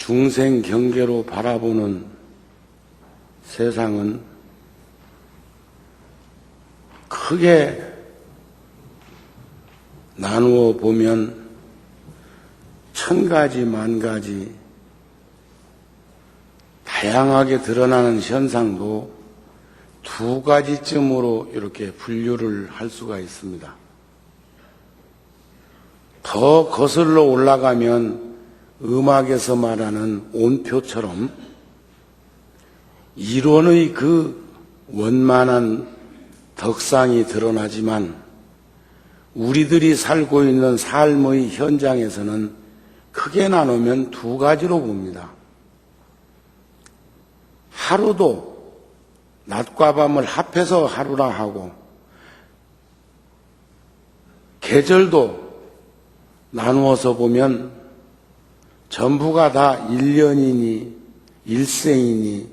중생 경계로 바라보는 세상은 크게 나누어 보면 천 가지 만 가지 다양하게 드러나는 현상도 두 가지쯤으로 이렇게 분류를 할 수가 있습니다. 더 거슬러 올라가면 음악에서 말하는 온표처럼 이론의 그 원만한 덕상이 드러나지만 우리들이 살고 있는 삶의 현장에서는 크게 나누면 두 가지로 봅니다. 하루도 낮과 밤을 합해서 하루라 하고 계절도 나누어서 보면 전부가 다 1년이니 일생이니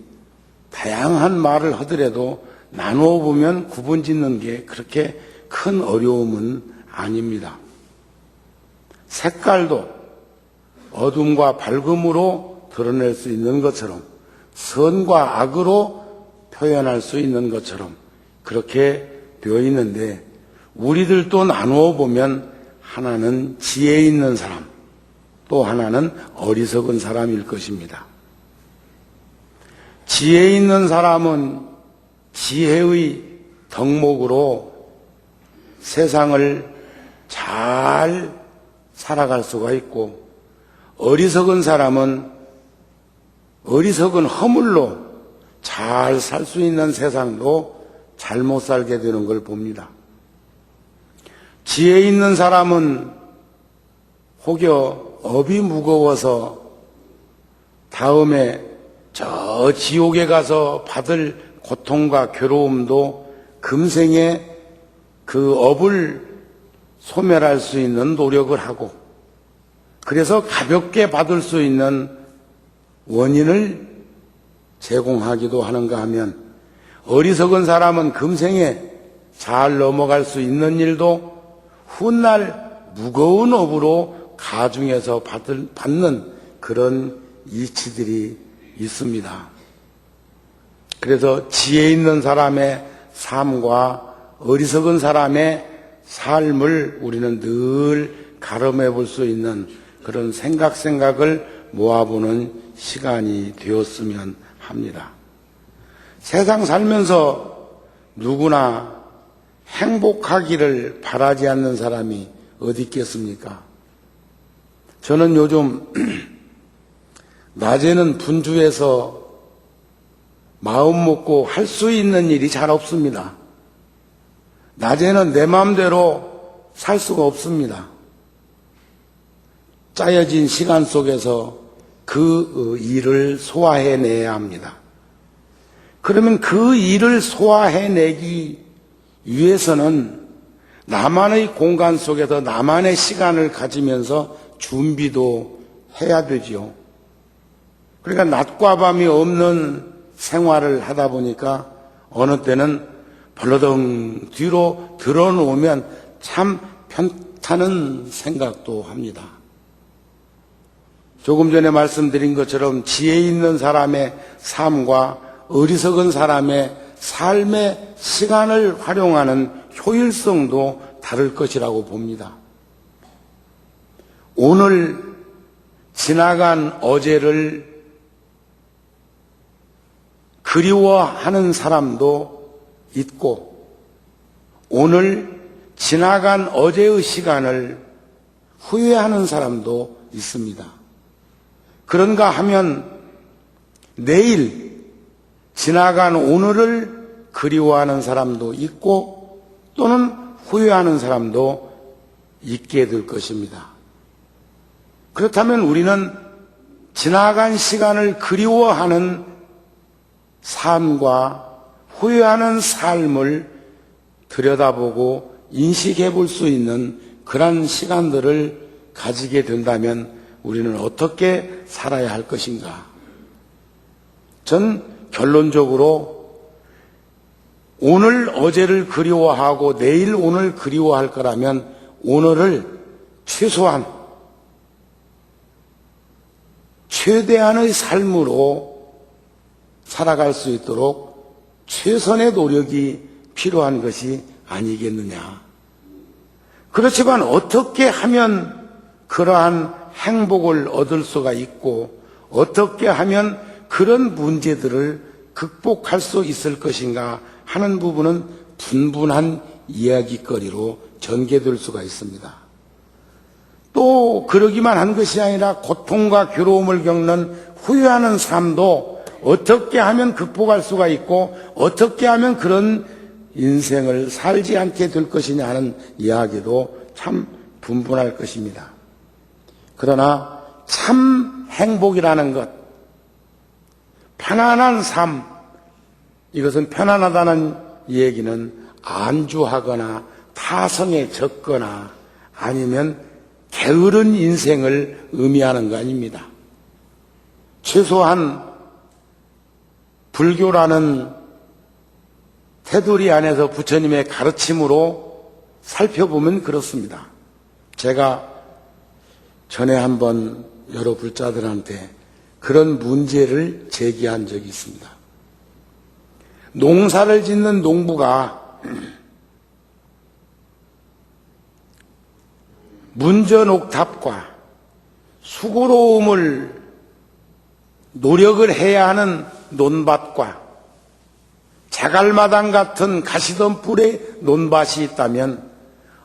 다양한 말을 하더라도 나누어 보면 구분 짓는 게 그렇게 큰 어려움은 아닙니다. 색깔도 어둠과 밝음으로 드러낼 수 있는 것처럼 선과 악으로 표현할 수 있는 것처럼 그렇게 되어 있는데 우리들도 나누어 보면 하나는 지혜 있는 사람, 또 하나는 어리석은 사람일 것입니다. 지혜 있는 사람은 지혜의 덕목으로 세상을 잘 살아갈 수가 있고 어리석은 사람은 어리석은 허물로 잘 살 수 있는 세상도 잘못 살게 되는 걸 봅니다. 지혜 있는 사람은 혹여 업이 무거워서 다음에 저 지옥에 가서 받을 고통과 괴로움도 금생에 그 업을 소멸할 수 있는 노력을 하고 그래서 가볍게 받을 수 있는 원인을 제공하기도 하는가 하면 어리석은 사람은 금생에 잘 넘어갈 수 있는 일도 훗날 무거운 업으로 가중해서 받는 그런 이치들이 있습니다. 그래서 지혜 있는 사람의 삶과 어리석은 사람의 삶을 우리는 늘 가름해 볼 수 있는 그런 생각을 모아보는 시간이 되었으면 합니다. 세상 살면서 누구나 행복하기를 바라지 않는 사람이 어디 있겠습니까? 저는 요즘 낮에는 분주해서 마음 먹고 할 수 있는 일이 잘 없습니다. 낮에는 내 마음대로 살 수가 없습니다. 짜여진 시간 속에서 그 일을 소화해내야 합니다. 그러면 그 일을 소화해내기 위해서는 나만의 공간 속에서 나만의 시간을 가지면서 준비도 해야 되지요. 그러니까 낮과 밤이 없는 생활을 하다 보니까 어느 때는 벌러덩 뒤로 들어놓으면 참 편찮은 생각도 합니다. 조금 전에 말씀드린 것처럼 지혜 있는 사람의 삶과 어리석은 사람의 삶의 시간을 활용하는 효율성도 다를 것이라고 봅니다. 오늘 지나간 어제를 그리워하는 사람도 있고 오늘 지나간 어제의 시간을 후회하는 사람도 있습니다. 그런가 하면 내일 지나간 오늘을 그리워하는 사람도 있고 또는 후회하는 사람도 있게 될 것입니다. 그렇다면 우리는 지나간 시간을 그리워하는 삶과 후회하는 삶을 들여다보고 인식해 볼 수 있는 그런 시간들을 가지게 된다면 우리는 어떻게 살아야 할 것인가? 전 결론적으로 오늘 어제를 그리워하고 내일 오늘 그리워할 거라면 최대한의 삶으로 살아갈 수 있도록 최선의 노력이 필요한 것이 아니겠느냐. 그렇지만 어떻게 하면 그러한 행복을 얻을 수가 있고 어떻게 하면 그런 문제들을 극복할 수 있을 것인가 하는 부분은 분분한 이야기거리로 전개될 수가 있습니다. 또 그러기만 한 것이 아니라 고통과 괴로움을 겪는 후회하는 삶도 어떻게 하면 극복할 수가 있고 어떻게 하면 그런 인생을 살지 않게 될 것이냐 하는 이야기도 참 분분할 것입니다. 그러나 참 행복이라는 것, 편안한 삶, 이것은 편안하다는 얘기는 안주하거나 타성에 젖거나 아니면 게으른 인생을 의미하는 거 아닙니다. 최소한 불교라는 테두리 안에서 부처님의 가르침으로 살펴보면 그렇습니다. 제가 전에 한번 여러 불자들한테 그런 문제를 제기한 적이 있습니다. 농사를 짓는 농부가 문전옥답과 수고로움을 노력을 해야 하는 논밭과 자갈마당 같은 가시덤불의 논밭이 있다면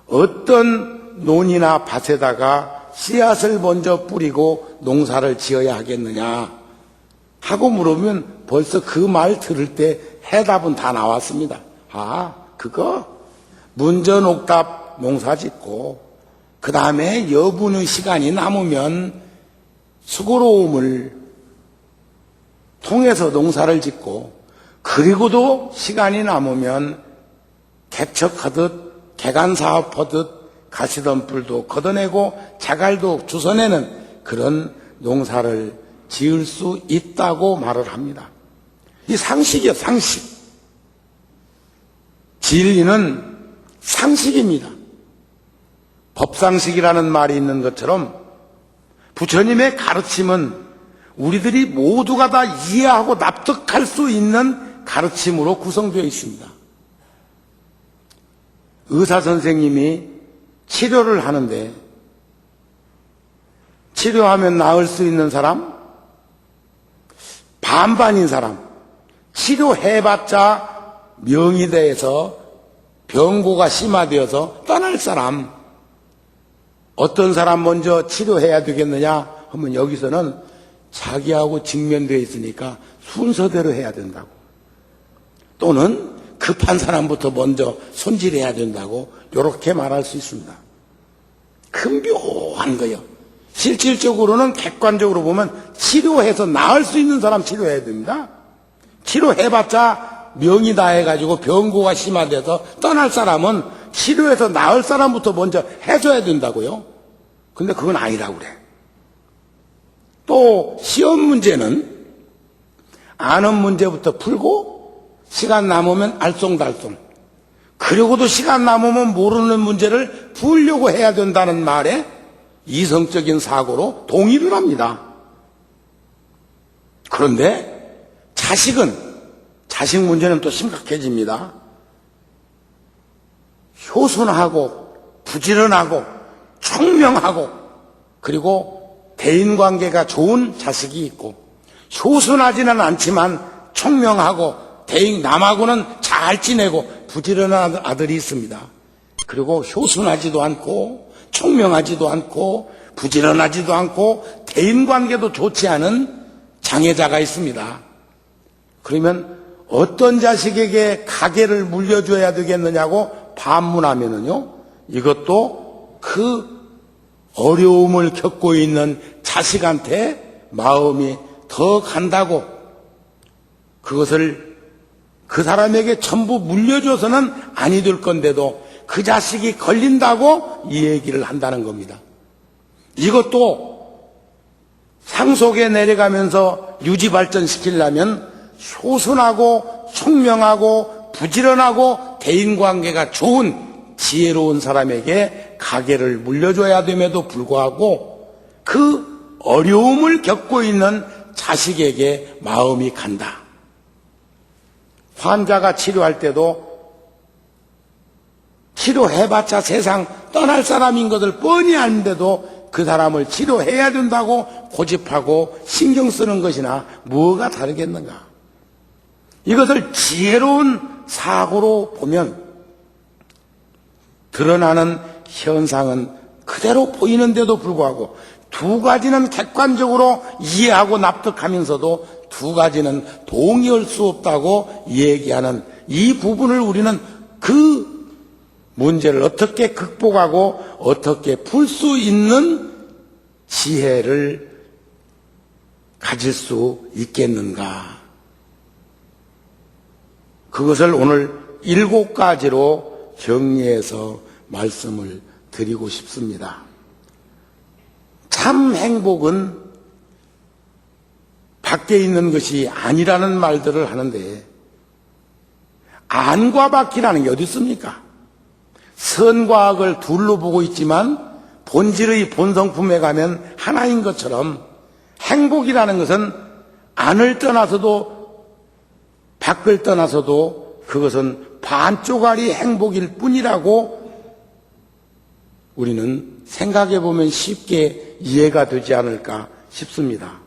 어떤 논이나 밭에다가 씨앗을 먼저 뿌리고 농사를 지어야 하겠느냐 하고 물으면 벌써 그 말 들을 때 해답은 다 나왔습니다. 아, 그거 문전옥답 농사 짓고 그 다음에 여분의 시간이 남으면 수고로움을 통해서 농사를 짓고 그리고도 시간이 남으면 개척하듯 개간사업하듯 가시덤불도 걷어내고 자갈도 주워내는 그런 농사를 지을 수 있다고 말을 합니다. 이 상식이요, 상식. 진리는 상식입니다. 법상식이라는 말이 있는 것처럼 부처님의 가르침은 우리들이 모두가 다 이해하고 납득할 수 있는 가르침으로 구성되어 있습니다. 의사 선생님이 치료를 하는데 치료하면 나을 수 있는 사람, 반반인 사람, 치료해봤자 명이 돼서 병고가 심화되어서 떠날 사람, 어떤 사람 먼저 치료해야 되겠느냐 하면 여기서는 자기하고 직면되어 있으니까 순서대로 해야 된다고, 또는 급한 사람부터 먼저 손질해야 된다고 이렇게 말할 수 있습니다. 큰 묘한 거예요. 실질적으로는 객관적으로 보면 치료해서 나을 수 있는 사람 치료해야 됩니다. 치료해봤자 명이 다해가지고 병고가 심화돼서 떠날 사람은 치료해서 나을 사람부터 먼저 해줘야 된다고요. 근데 그건 아니라고 그래. 또 시험 문제는 아는 문제부터 풀고 시간 남으면 알쏭달쏭, 그리고도 시간 남으면 모르는 문제를 풀려고 해야 된다는 말에 이성적인 사고로 동의를 합니다. 그런데 자식 문제는 또 심각해집니다. 효순하고 부지런하고 총명하고 그리고 대인관계가 좋은 자식이 있고, 효순하지는 않지만 총명하고 남하고는 잘 지내고 부지런한 아들이 있습니다. 그리고 효순하지도 않고 총명하지도 않고 부지런하지도 않고 대인관계도 좋지 않은 장애자가 있습니다. 그러면 어떤 자식에게 가계를 물려줘야 되겠느냐고 반문하면은요, 이것도 그 어려움을 겪고 있는 자식한테 마음이 더 간다고, 그것을 그 사람에게 전부 물려줘서는 아니 될 건데도 그 자식이 걸린다고 이 얘기를 한다는 겁니다. 이것도 상속에 내려가면서 유지 발전시키려면 효순하고 총명하고 부지런하고 대인관계가 좋은 지혜로운 사람에게 가계를 물려줘야 됨에도 불구하고 그 어려움을 겪고 있는 자식에게 마음이 간다. 환자가 치료할 때도 치료해봤자 세상 떠날 사람인 것을 뻔히 아는데도 그 사람을 치료해야 된다고 고집하고 신경 쓰는 것이나 뭐가 다르겠는가. 이것을 지혜로운 사고로 보면 드러나는 현상은 그대로 보이는데도 불구하고 두 가지는 객관적으로 이해하고 납득하면서도 두 가지는 동의할 수 없다고 얘기하는 이 부분을 우리는 그 문제를 어떻게 극복하고 어떻게 풀 수 있는 지혜를 가질 수 있겠는가. 그것을 오늘 7가지로 정리해서 말씀을 드리고 싶습니다. 참 행복은 밖에 있는 것이 아니라는 말들을 하는데 안과 밖이라는 게 어디 있습니까? 선과 악을 둘로 보고 있지만 본질의 본성품에 가면 하나인 것처럼 행복이라는 것은 안을 떠나서도 밖을 떠나서도 그것은 반쪽짜리 행복일 뿐이라고 우리는 생각해 보면 쉽게 이해가 되지 않을까 싶습니다.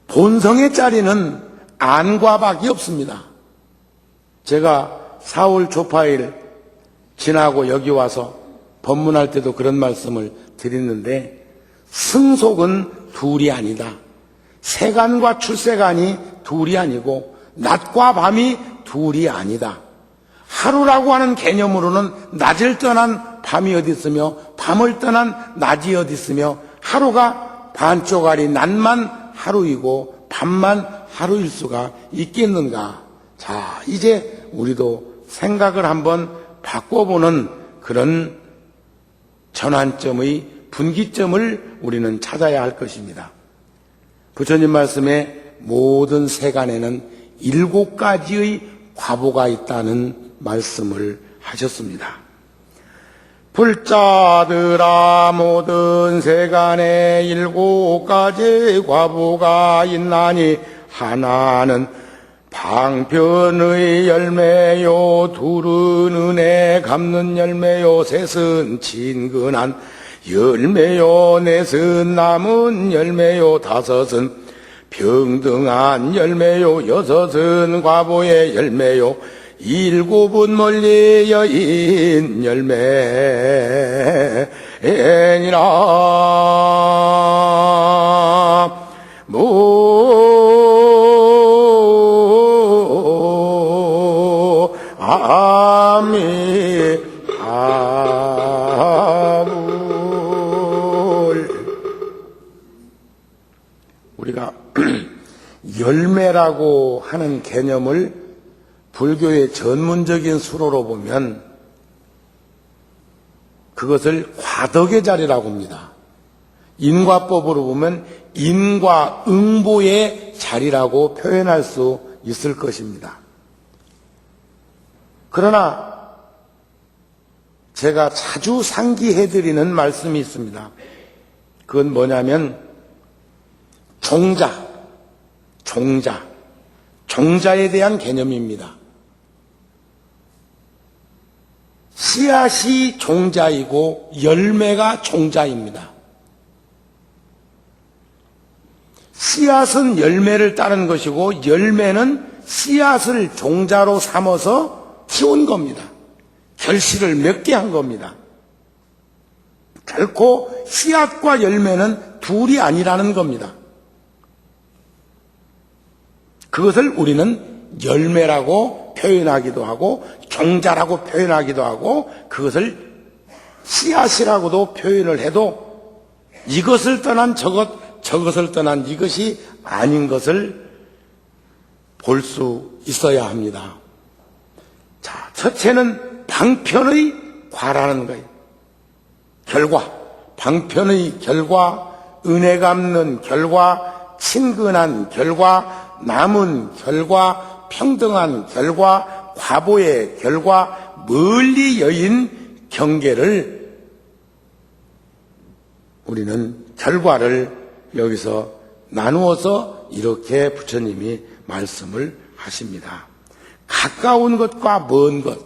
본성의 자리는 안과 밖이 없습니다. 제가 4월 초파일 지나고 여기 와서 법문할 때도 그런 말씀을 드렸는데 승속은 둘이 아니다. 세간과 출세간이 둘이 아니고 낮과 밤이 둘이 아니다. 하루라고 하는 개념으로는 낮을 떠난 밤이 어디 있으며 밤을 떠난 낮이 어디 있으며 하루가 반쪽짜리 낮만 하루이고 밤만 하루일 수가 있겠는가. 자, 이제 우리도 생각을 한번 바꿔보는 그런 전환점의 분기점을 우리는 찾아야 할 것입니다. 부처님 말씀에 모든 세간에는 7가지의 과보가 있다는 말씀을 하셨습니다. 불자들아 모든 세간에 7가지 과보가 있나니 하나는 방편의 열매요, 둘은 은혜 갚는 열매요, 셋은 친근한 열매요, 넷은 남은 열매요, 다섯은 평등한 열매요, 여섯은 과보의 열매요, 7은 멀리 여인 열매니라. 우리가 열매라고 하는 개념을 불교의 전문적인 수로로 보면 그것을 과덕의 자리라고 합니다. 인과법으로 보면 인과응보의 자리라고 표현할 수 있을 것입니다. 그러나 제가 자주 상기해드리는 말씀이 있습니다. 그건 뭐냐면 종자에 대한 개념입니다. 씨앗이 종자이고 열매가 종자입니다. 씨앗은 열매를 따른 것이고 열매는 씨앗을 종자로 삼아서 키운 겁니다. 결실을 맺게 한 겁니다. 결코 씨앗과 열매는 둘이 아니라는 겁니다. 그것을 우리는 열매라고 표현하기도 하고 종자라고 표현하기도 하고 그것을 씨앗이라고도 표현을 해도 이것을 떠난 저것을 떠난 이것이 아닌 것을 볼 수 있어야 합니다. 자, 첫째는 방편의 과라는 거예요. 결과, 방편의 결과, 은혜 갚는 결과, 친근한 결과, 남은 결과, 평등한 결과, 과보의 결과, 멀리 여인 경계를 우리는 결과를 여기서 나누어서 이렇게 부처님이 말씀을 하십니다. 가까운 것과 먼 것,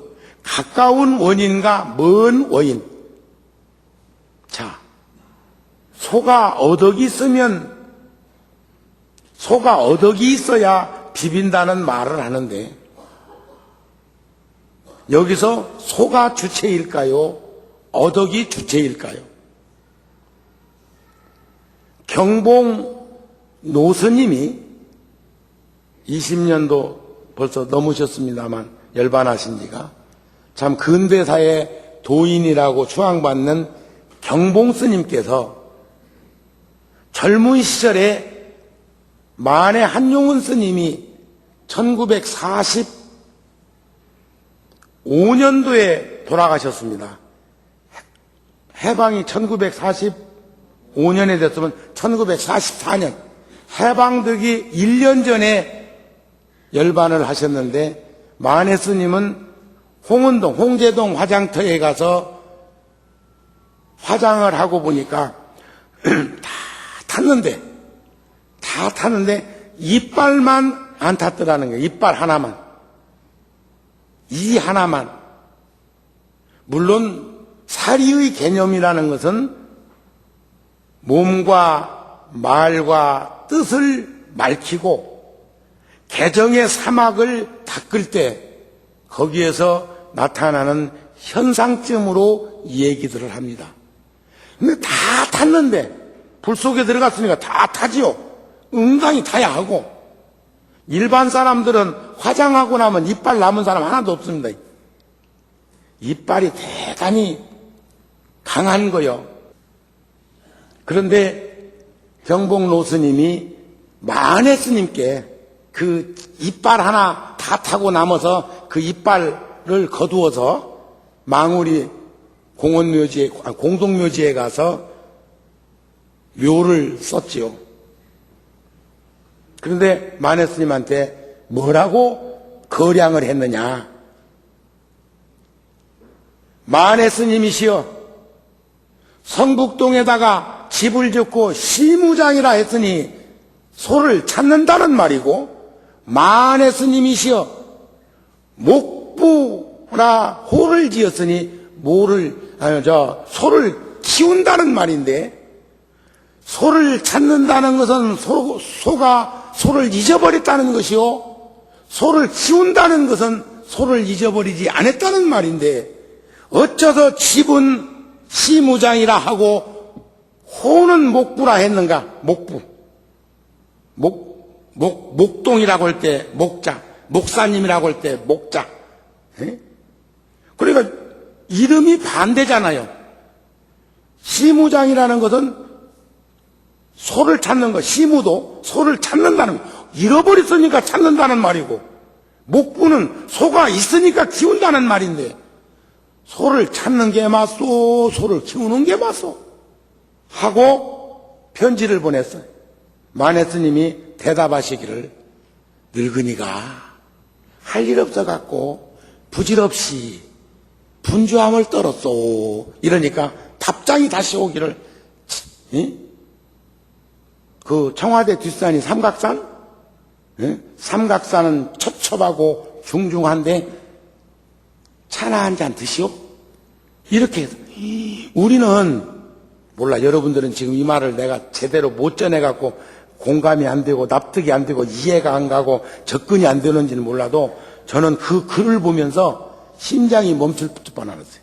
가까운 원인과 먼 원인. 자, 소가 어덕이 있어야 비빈다는 말을 하는데, 여기서 소가 주체일까요? 어덕이 주체일까요? 경봉 노스님이 20년도 벌써 넘으셨습니다만 열반하신 지가, 참 근대사의 도인이라고 추앙받는 경봉 스님께서 젊은 시절에 만해 한용운 스님이 1945년도에 돌아가셨습니다. 해방이 1945년에 됐으면 1944년, 해방되기 1년 전에 열반을 하셨는데, 만해 스님은 홍은동, 홍제동 화장터에 가서 화장을 하고 보니까 다 탔는데 이빨만 안 탔더라는 거예요. 이빨 하나만. 이 하나만. 물론 사리의 개념이라는 것은 몸과 말과 뜻을 밝히고 개정의 사막을 닦을 때 거기에서 나타나는 현상쯤으로 얘기들을 합니다. 근데 다 탔는데, 불 속에 들어갔으니까 다 타지요. 응당히 타야 하고. 일반 사람들은 화장하고 나면 이빨 남은 사람 하나도 없습니다. 이빨이 대단히 강한 거요. 그런데 경봉 노스님이 만해 스님께 그 이빨 하나 다 타고 남아서 그 이빨을 거두어서 망우리 공원묘지에, 공동묘지에 가서 묘를 썼지요. 그런데 만해 스님한테 뭐라고 거량을 했느냐? 만해 스님이시여, 성북동에다가 집을 짓고 시무장이라 했으니 소를 찾는다는 말이고, 만해 스님이시여, 목부라 호를 지었으니 소를 키운다는 말인데, 소를 찾는다는 것은 소가 소를 잊어버렸다는 것이요, 소를 키운다는 것은 소를 잊어버리지 않았다는 말인데, 어쩌서 집은 시무장이라 하고 호는 목부라 했는가? 목동이라고 할 때 목자, 목사님이라고 할 때 목자. 에? 그러니까 이름이 반대잖아요. 시무장이라는 것은 소를 찾는 것, 시무도 소를 찾는다는 것, 잃어버렸으니까 찾는다는 말이고, 목부는 소가 있으니까 키운다는 말인데, 소를 찾는 게 맞소, 소를 키우는 게 맞소 하고 편지를 보냈어요. 만해 스님이 대답하시기를, 늙은이가 할 일 없어갖고 부질없이 분주함을 떨었소. 이러니까 답장이 다시 오기를, 그 청와대 뒷산이 삼각산? 삼각산은 첩첩하고 중중한데 차나 한 잔 드시오? 이렇게 해서, 우리는 몰라, 여러분들은 지금 이 말을 내가 제대로 못 전해갖고 공감이 안 되고 납득이 안 되고 이해가 안 가고 접근이 안 되는지는 몰라도, 저는 그 글을 보면서 심장이 멈출 뻔했어요.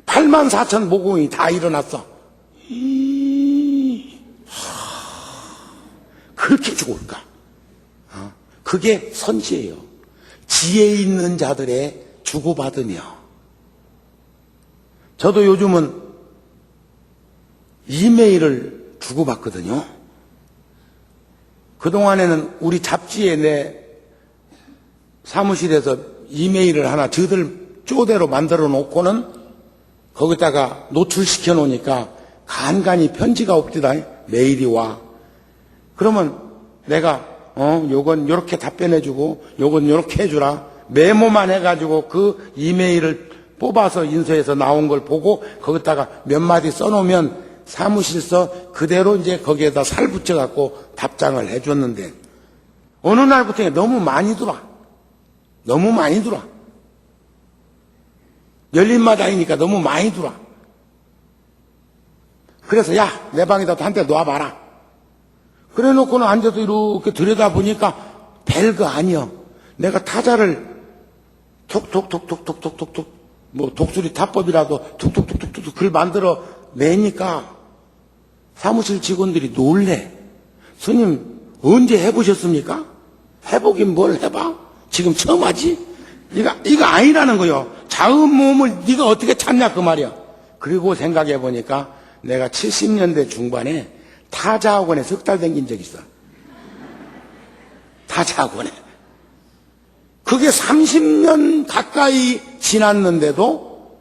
84,000 모공이 다 일어났어. 그렇게 좋을까? 그게 선지예요. 지혜 있는 자들의 주고받으며. 저도 요즘은 이메일을 주고받거든요. 그동안에는 우리 잡지에 내 사무실에서 이메일을 하나 저들 쪼대로 만들어 놓고는 거기다가 노출시켜 놓으니까 간간히 편지가 옵디다. 메일이 와. 그러면 내가 요건 요렇게 답변해주고 요건 요렇게 해주라 메모만 해가지고 그 이메일을 뽑아서 인쇄해서 나온 걸 보고 거기다가 몇 마디 써놓으면 사무실서 그대로 이제 거기에다 살 붙여갖고 답장을 해줬는데, 어느 날부터 너무 많이 들어와. 너무 많이 들어와. 열린마당이니까 너무 많이 들어와. 그래서 야, 내 방에다 한 대 놓아봐라. 그래 놓고는 앉아서 이렇게 들여다보니까 별거 아니여. 내가 타자를 톡톡톡톡톡톡톡톡 뭐 독수리 타법이라도 툭툭툭툭툭 글 만들어 내니까 사무실 직원들이 놀래. 스님 언제 해보셨습니까? 해보긴 뭘 해봐? 지금 처음 하지? 이거 아니라는 거요. 자음 모음을 네가 어떻게 찾냐 그 말이야. 그리고 생각해 보니까 내가 70년대 중반에 타자학원에 석 달 다닌 적 있어. 타자학원에. 그게 30년 가까이 지났는데도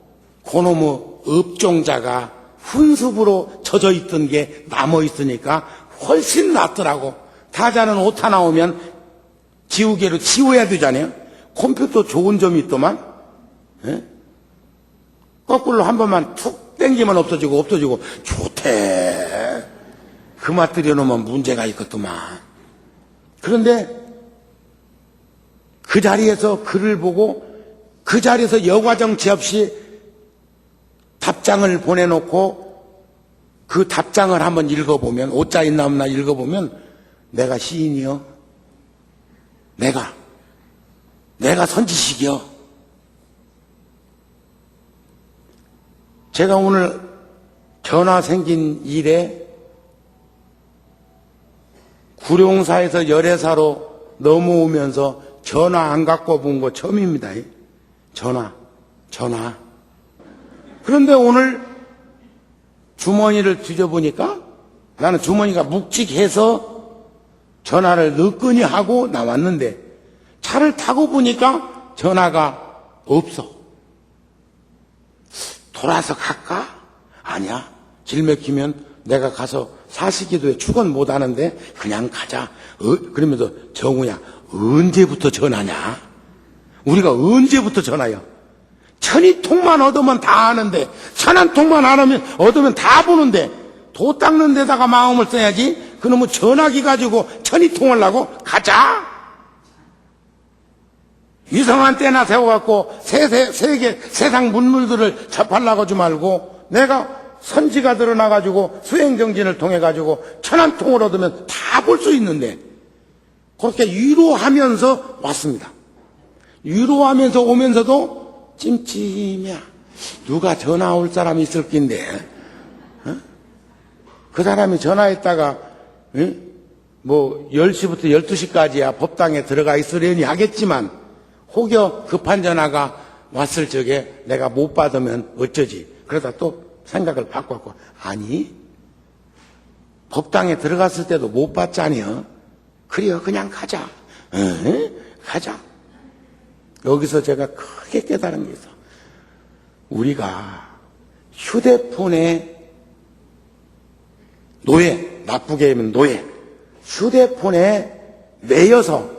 그놈의 업종자가 훈습으로 젖어 있던 게 남아 있으니까 훨씬 낫더라고. 타자는 오타 나오면 지우개로 지워야 되잖아요. 컴퓨터 좋은 점이 있더만, 예? 거꾸로 한 번만 툭 땡기면 없어지고 좋대. 그맛 들여놓으면 문제가 있겠더만. 그런데 그 자리에서 글을 보고 그 자리에서 여과정치 없이 답장을 보내놓고 그 답장을 한번 읽어보면, 오자 있나 없나 읽어보면 내가 시인이요. 내가 선지식이요. 제가 오늘 전화 생긴 일에 구룡사에서 열애사로 넘어오면서 전화 안 갖고 본 거 처음입니다. 전화. 그런데 오늘 주머니를 뒤져보니까 나는 주머니가 묵직해서 전화를 늦거니 하고 나왔는데 차를 타고 보니까 전화가 없어. 돌아서 갈까? 아니야. 길 막히면 내가 가서 사시기도에 축원 못하는데 그냥 가자. 그러면서 정우야 언제부터 전화냐? 우리가 언제부터 전화야? 천이통만 얻으면 다 아는데, 천한통만 얻으면 다 보는데, 도 닦는 데다가 마음을 써야지. 그놈의 전화기 가지고 천이통을 하고 가자. 이상한 때나 세워갖고 세상 문물들을 접하려고 하지 말고, 내가 선지가 드러나가지고 수행정진을 통해가지고 천한통을 얻으면 다 볼 수 있는데, 그렇게 위로하면서 왔습니다. 위로하면서 오면서도 찜찜이야. 누가 전화 올 사람이 있을 낀데, 그 사람이 전화했다가, 뭐 10시부터 12시까지야 법당에 들어가 있으려니 하겠지만, 혹여 급한 전화가 왔을 적에 내가 못 받으면 어쩌지? 그러다 또 생각을 바꿨고, 아니, 법당에 들어갔을 때도 못 받잖아요. 그래요, 그냥 가자. 가자. 여기서 제가 크게 깨달은 게 있어. 우리가 휴대폰에 노예, 나쁘게 하면 노예, 휴대폰에 매여서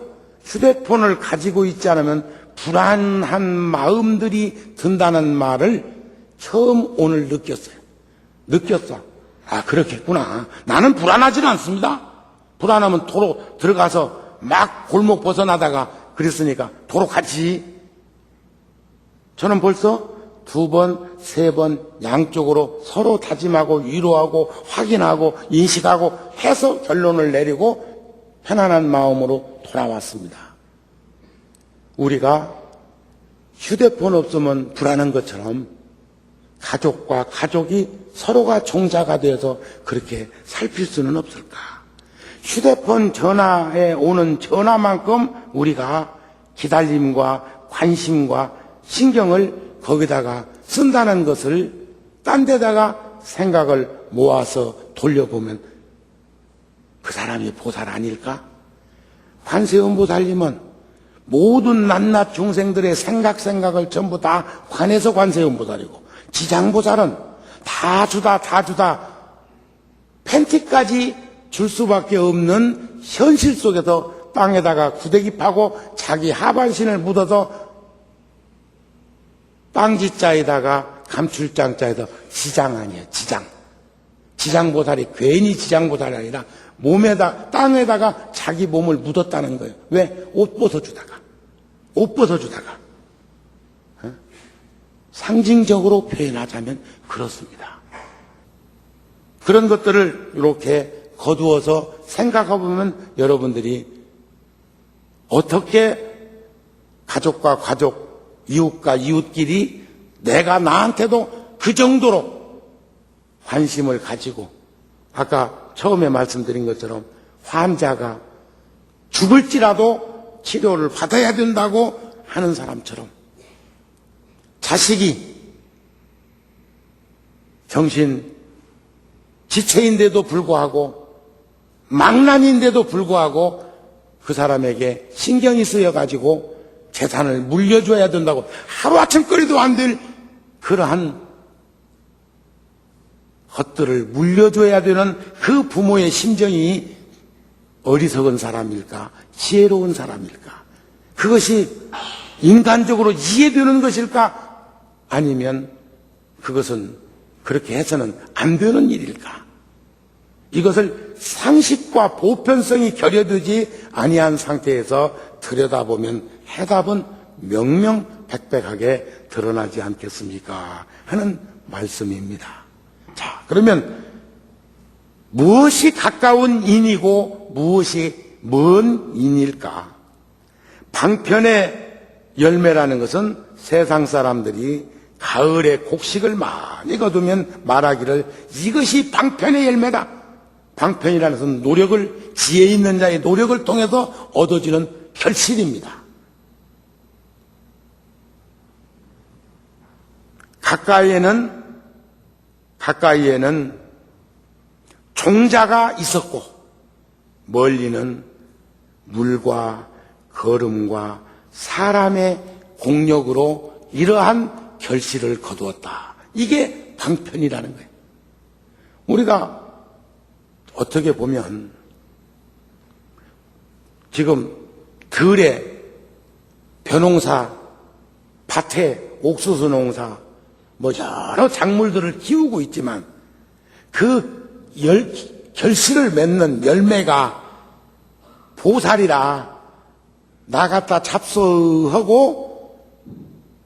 휴대폰을 가지고 있지 않으면 불안한 마음들이 든다는 말을 처음 오늘 느꼈어. 아, 그렇겠구나. 나는 불안하지는 않습니다. 불안하면 도로 들어가서 막 골목 벗어나다가 그랬으니까 도로 가지. 저는 벌써 2번, 3번 양쪽으로 서로 다짐하고 위로하고 확인하고 인식하고 해서 결론을 내리고 편안한 마음으로 돌아왔습니다. 우리가 휴대폰 없으면 불안한 것처럼 가족과 가족이 서로가 종자가 되어서 그렇게 살필 수는 없을까? 휴대폰 전화에 오는 전화만큼 우리가 기다림과 관심과 신경을 거기다가 쓴다는 것을 딴 데다가 생각을 모아서 돌려보면 그 사람이 보살 아닐까? 관세음보살님은 모든 낱낱 중생들의 생각을 전부 다 관해서 관세음보살이고, 지장보살은 다 주다 팬티까지 줄 수밖에 없는 현실 속에서 땅에다가 구데기 파고 자기 하반신을 묻어서 땅지자에다가 감출장자에다 지장 아니에요. 지장보살이 괜히 지장보살이 아니라 땅에다가 자기 몸을 묻었다는 거예요. 왜? 옷 벗어주다가. 상징적으로 표현하자면 그렇습니다. 그런 것들을 이렇게 거두어서 생각해보면 여러분들이 어떻게 가족과 가족, 이웃과 이웃끼리 내가 나한테도 그 정도로 관심을 가지고 아까 처음에 말씀드린 것처럼 환자가 죽을지라도 치료를 받아야 된다고 하는 사람처럼 자식이 정신 지체인데도 불구하고 망난인데도 불구하고 그 사람에게 신경이 쓰여가지고 재산을 물려줘야 된다고 하루아침거리도 안 될 그러한 것들을 물려줘야 되는 그 부모의 심정이 어리석은 사람일까? 지혜로운 사람일까? 그것이 인간적으로 이해되는 것일까? 아니면 그것은 그렇게 해서는 안 되는 일일까? 이것을 상식과 보편성이 결여되지 아니한 상태에서 들여다보면 해답은 명명백백하게 드러나지 않겠습니까? 하는 말씀입니다. 자, 그러면 무엇이 가까운 인이고 무엇이 먼 인일까? 방편의 열매라는 것은 세상 사람들이 가을에 곡식을 많이 거두면 말하기를 이것이 방편의 열매다. 방편이라는 것은 노력을, 지혜 있는 자의 노력을 통해서 얻어지는 결실입니다. 가까이에는 종자가 있었고 멀리는 물과 거름과 사람의 공력으로 이러한 결실을 거두었다. 이게 방편이라는 거예요. 우리가 어떻게 보면 지금 들에 벼농사, 밭에 옥수수 농사, 여러 작물들을 키우고 있지만 그 결실을 맺는 열매가 보살이라 나 갖다 잡수하고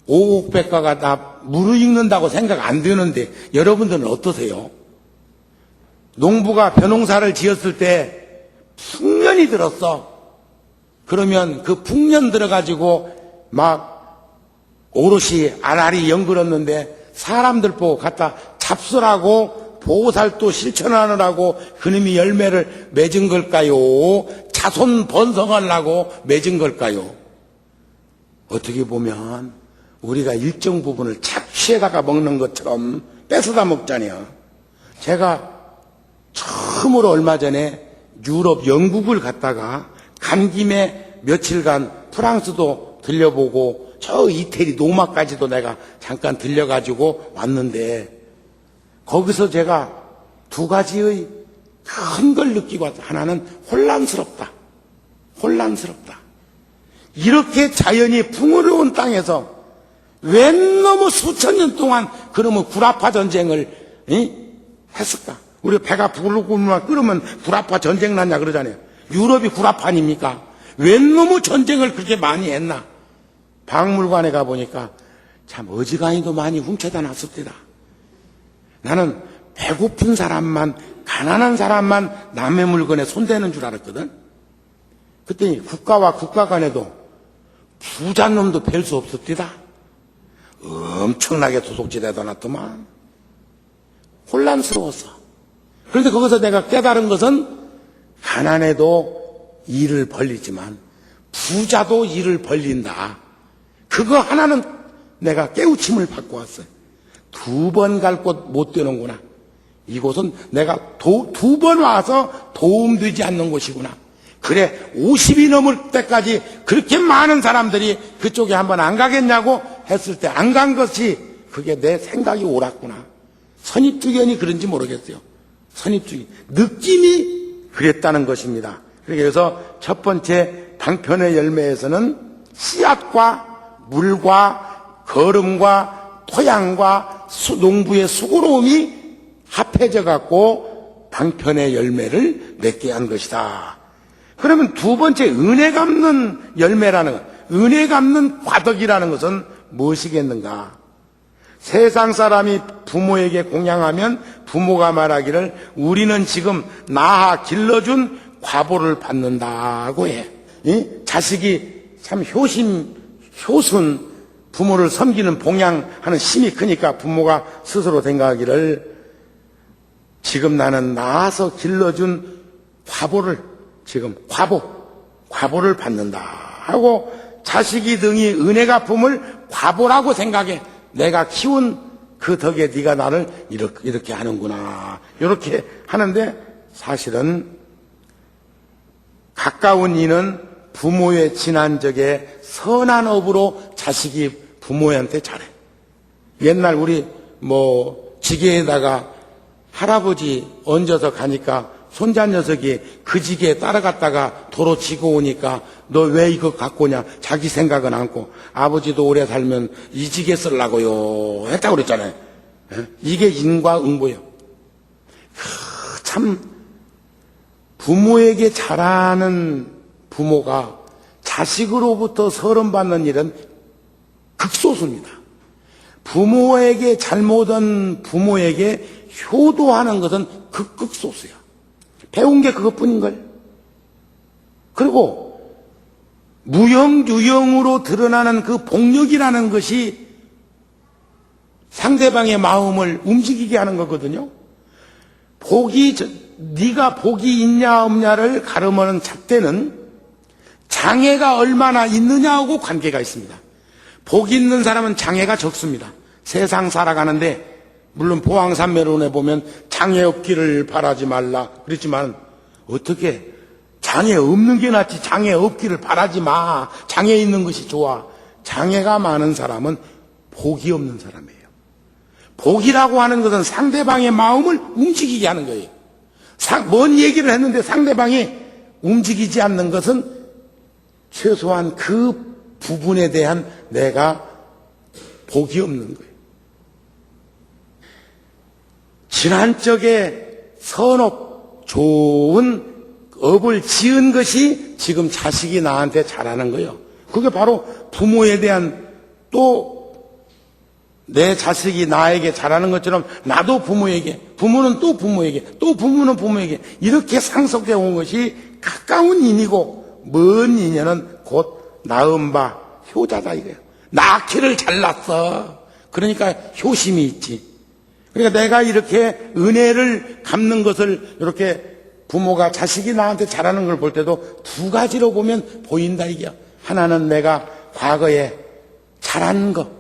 오곡백과가 다 무르익는다고 생각 안 드는데 여러분들은 어떠세요? 농부가 벼농사를 지었을 때 풍년이 들었어. 그러면 그 풍년 들어가지고 막 오롯이 알알이 연글었는데 사람들 보고 갖다 잡수라고 보살도 실천하느라고 그놈이 열매를 맺은 걸까요? 자손 번성하려고 맺은 걸까요? 어떻게 보면 우리가 일정 부분을 착취에다가 먹는 것처럼 뺏어다 먹잖아요. 제가 처음으로 얼마 전에 유럽 영국을 갔다가 간 김에 며칠간 프랑스도 들려보고 저 이태리 로마까지도 내가 잠깐 들려가지고 왔는데 거기서 제가 두 가지의 큰 걸 느끼고 왔다. 하나는 혼란스럽다. 이렇게 자연이 풍요로운 땅에서 왜 너무 수천 년 동안 그러면 구라파 전쟁을 했을까? 우리가 배가 부글부글만 끓으면 구라파 전쟁 났냐 그러잖아요. 유럽이 구라파 아닙니까? 왜 너무 전쟁을 그렇게 많이 했나? 박물관에 가보니까 참 어지간히도 많이 훔쳐다 놨습니다. 나는 배고픈 사람만, 가난한 사람만 남의 물건에 손대는 줄 알았거든. 그랬더니 국가와 국가 간에도 부자 놈도 뵐 수 없었디다. 엄청나게 도둑질해다 놨더만. 혼란스러웠어. 그런데 거기서 내가 깨달은 것은 가난해도 일을 벌리지만 부자도 일을 벌린다. 그거 하나는 내가 깨우침을 받고 왔어요. 두 번 갈 곳 못 되는구나. 이곳은 내가 두 번 와서 도움되지 않는 곳이구나. 그래 50이 넘을 때까지 그렇게 많은 사람들이 그쪽에 한번 안 가겠냐고 했을 때 안 간 것이 그게 내 생각이 옳았구나. 선입주견이 그런지 모르겠어요. 선입주의 느낌이 그랬다는 것입니다. 그래서 첫 번째 방편의 열매에서는 씨앗과 물과 거름과 토양과 농부의 수고로움이 합해져 갖고 방편의 열매를 맺게 한 것이다. 그러면 두 번째 은혜 갚는 열매라는 것, 은혜 갚는 과덕이라는 것은 무엇이겠는가? 세상 사람이 부모에게 공양하면 부모가 말하기를 우리는 지금 낳아 길러준 과보를 받는다고 해. 자식이 참 효순, 부모를 섬기는 봉양하는 힘이 크니까 부모가 스스로 생각하기를 지금 나는 낳아서 길러준 과보를 지금 과보를 받는다 하고 자식이 등이 은혜 갚음을 과보라고 생각해. 내가 키운 그 덕에 네가 나를 이렇게 하는구나. 이렇게 하는데 사실은 가까운 이는 부모의 지난 적에 선한 업으로 자식이 부모한테 잘해. 옛날 우리 지게에다가 할아버지 얹어서 가니까 손자 녀석이 그 지게에 따라갔다가 도로 지고 오니까 너 왜 이거 갖고 오냐? 자기 생각은 않고 아버지도 오래 살면 이 지게 쓰려고요 했다고 그랬잖아요. 이게 인과응보예요. 참 부모에게 잘하는 부모가 자식으로부터 서름받는 일은 극소수입니다. 부모에게 잘못한 부모에게 효도하는 것은 극소수야. 배운 게 그것뿐인걸. 그리고 무형유형으로 드러나는 그 복력이라는 것이 상대방의 마음을 움직이게 하는 거거든요. 네가 복이 있냐 없냐를 가름하는 잣대는 장애가 얼마나 있느냐하고 관계가 있습니다. 복 있는 사람은 장애가 적습니다. 세상 살아가는데 물론 보왕산매론에 보면 장애 없기를 바라지 말라 그랬지만 어떻게 장애 없는 게 낫지 장애 없기를 바라지 마. 장애 있는 것이 좋아. 장애가 많은 사람은 복이 없는 사람이에요. 복이라고 하는 것은 상대방의 마음을 움직이게 하는 거예요. 뭔 얘기를 했는데 상대방이 움직이지 않는 것은 최소한 그 부분에 대한 내가 복이 없는 거예요. 지난 적에 선업, 좋은 업을 지은 것이 지금 자식이 나한테 잘하는 거예요. 그게 바로 부모에 대한 또 내 자식이 나에게 잘하는 것처럼 나도 부모에게, 부모는 또 부모에게, 또 부모는 부모에게 이렇게 상속되어 온 것이 가까운 인이고 먼 인연은 곧 낳은 바 효자다 이거예요. 낳기를 잘났어. 그러니까 효심이 있지. 그러니까 내가 이렇게 은혜를 갚는 것을 이렇게 부모가 자식이 나한테 잘하는 걸 볼 때도 두 가지로 보면 보인다 이게요. 하나는 내가 과거에 잘한 거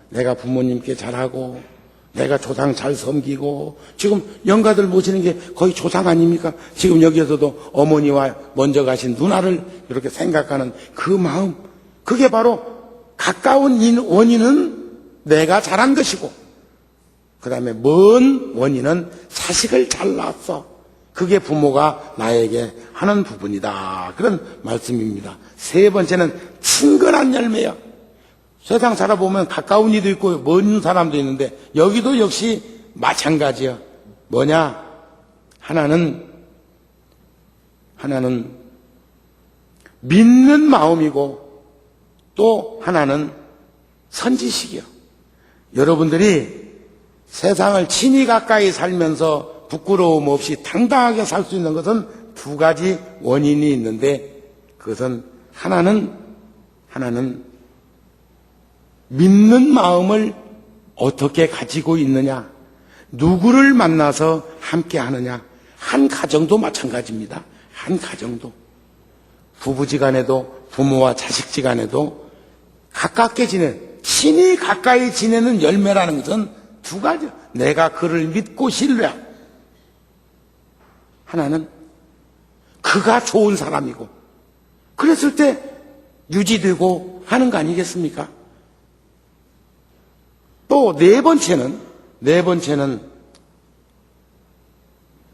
내가 부모님께 잘하고 내가 조상 잘 섬기고 지금 영가들 모시는 게 거의 조상 아닙니까? 지금 여기에서도 어머니와 먼저 가신 누나를 이렇게 생각하는 그 마음, 그게 바로 가까운 원인은 내가 잘한 것이고 그 다음에 먼 원인은 자식을 잘 낳았어. 그게 부모가 나에게 하는 부분이다. 그런 말씀입니다. 세 번째는 친근한 열매야. 세상 살아보면 가까운 이도 있고 먼 사람도 있는데 여기도 역시 마찬가지야. 뭐냐? 하나는 믿는 마음이고 또 하나는 선지식이요. 여러분들이 세상을 친히 가까이 살면서 부끄러움 없이 당당하게 살 수 있는 것은 두 가지 원인이 있는데 그것은 하나는 믿는 마음을 어떻게 가지고 있느냐, 누구를 만나서 함께 하느냐. 한 가정도 마찬가지입니다. 한 가정도 부부지간에도 부모와 자식지간에도 가깝게 친히 가까이 지내는 열매라는 것은 두 가지. 내가 그를 믿고 신뢰. 하나는 그가 좋은 사람이고 그랬을 때 유지되고 하는 거 아니겠습니까? 또 네 번째는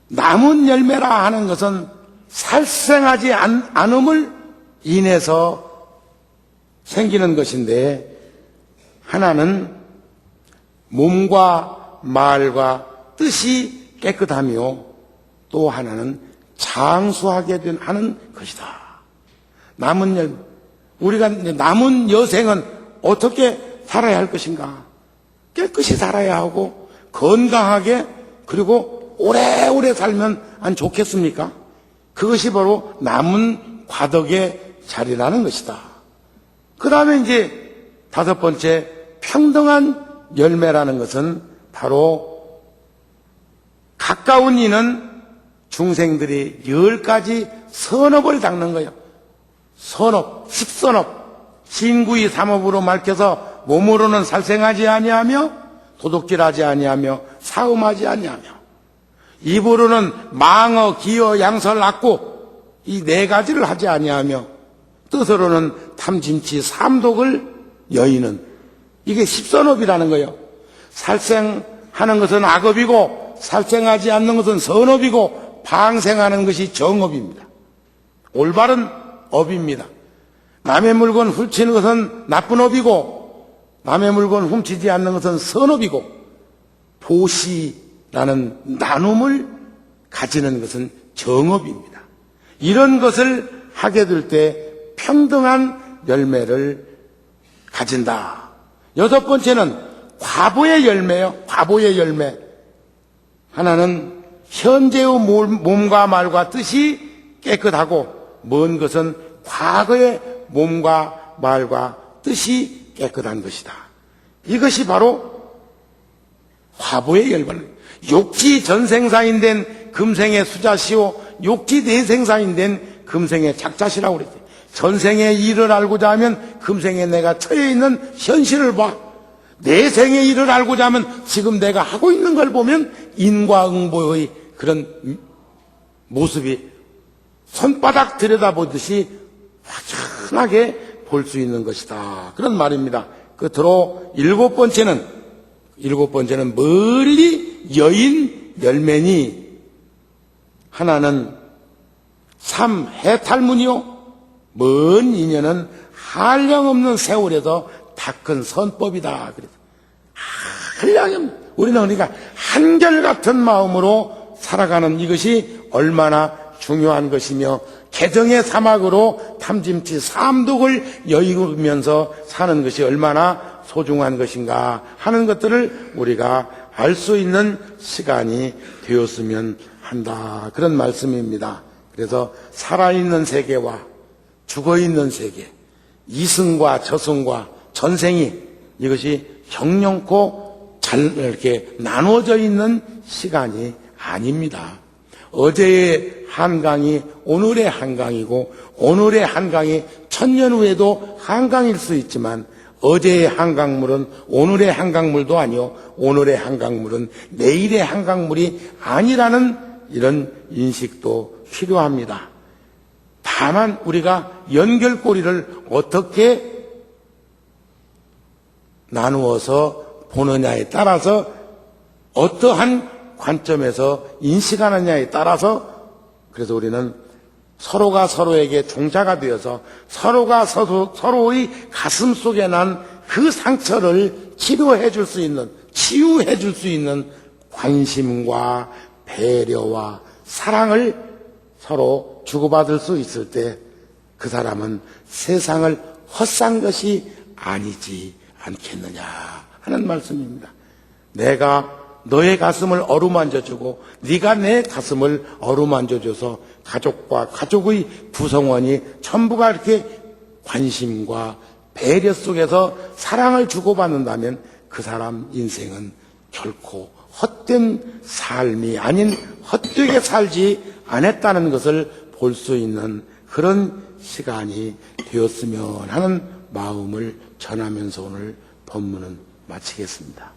남은 열매라 하는 것은 살생하지 않음을 인해서 생기는 것인데 하나는 몸과 말과 뜻이 깨끗하며 또 하나는 장수하게 하는 것이다. 우리가 남은 여생은 어떻게 살아야 할 것인가? 깨끗이 살아야 하고 건강하게 그리고 오래오래 살면 안 좋겠습니까? 그것이 바로 남은 과덕의 자리라는 것이다. 그 다음에 이제 5번째 평등한 열매라는 것은 바로 가까운 이는 중생들이 10가지 선업을 닦는 거예요. 선업, 식선업, 신구이 삼업으로 밝혀서 몸으로는 살생하지 아니하며 도둑질하지 아니하며 사음하지 아니하며 입으로는 망어, 기어, 양설, 악고 이 4가지를 하지 아니하며 뜻으로는 탐진치, 삼독을 여의는 이게 십선업이라는 거예요. 살생하는 것은 악업이고 살생하지 않는 것은 선업이고 방생하는 것이 정업입니다. 올바른 업입니다. 남의 물건 훔치는 것은 나쁜 업이고 남의 물건 훔치지 않는 것은 선업이고 보시라는 나눔을 가지는 것은 정업입니다. 이런 것을 하게 될 때 평등한 열매를 가진다. 6번째는 과보의 열매요. 과보의 열매. 하나는 현재의 몸과 말과 뜻이 깨끗하고 먼 것은 과거의 몸과 말과 뜻이 깨끗한 것이다. 이것이 바로 과보의 열매. 욕지 전생사인 된 금생의 수자시오 욕지 내생사인 된 금생의 작자시라고 그랬어요. 전생의 일을 알고자 하면 금생에 내가 처해 있는 현실을 봐. 내생의 일을 알고자 하면 지금 내가 하고 있는 걸 보면 인과응보의 그런 모습이 손바닥 들여다보듯이 확연하게 볼 수 있는 것이다. 그런 말입니다. 끝으로 7번째는 멀리 여인 열매니 하나는 해탈문이요 먼 인연은 한량없는 세월에서 닦은 선법이다. 그래서 한량없는 우리는 그러니까 한결같은 마음으로 살아가는 이것이 얼마나 중요한 것이며 개정의 사막으로 탐짐치 삼독을 여의면서 사는 것이 얼마나 소중한 것인가 하는 것들을 우리가 알 수 있는 시간이 되었으면 한다. 그런 말씀입니다. 그래서 살아있는 세계와 죽어있는 세계, 이승과 저승과 전생이 이것이 경영코 잘 이렇게 나누어져 있는 시간이 아닙니다. 어제의 한강이 오늘의 한강이고 오늘의 한강이 1000년 후에도 한강일 수 있지만 어제의 한강물은 오늘의 한강물도 아니요 오늘의 한강물은 내일의 한강물이 아니라는 이런 인식도 필요합니다. 다만 우리가 연결고리를 어떻게 나누어서 보느냐에 따라서 어떠한 관점에서 인식하느냐에 따라서 그래서 우리는 서로가 서로에게 종자가 되어서 서로가 서로의 가슴 속에 난 그 상처를 치료해 줄 수 있는 치유해 줄 수 있는 관심과 배려와 사랑을 서로 주고받을 수 있을 때 그 사람은 세상을 헛산 것이 아니지 않겠느냐 하는 말씀입니다. 내가 너의 가슴을 어루만져주고 네가 내 가슴을 어루만져줘서 가족과 가족의 구성원이 전부가 이렇게 관심과 배려 속에서 사랑을 주고받는다면 그 사람 인생은 결코 헛된 삶이 아닌 헛되게 살지 않았다는 것을 볼 수 있는 그런 시간이 되었으면 하는 마음을 전하면서 오늘 법문은 마치겠습니다.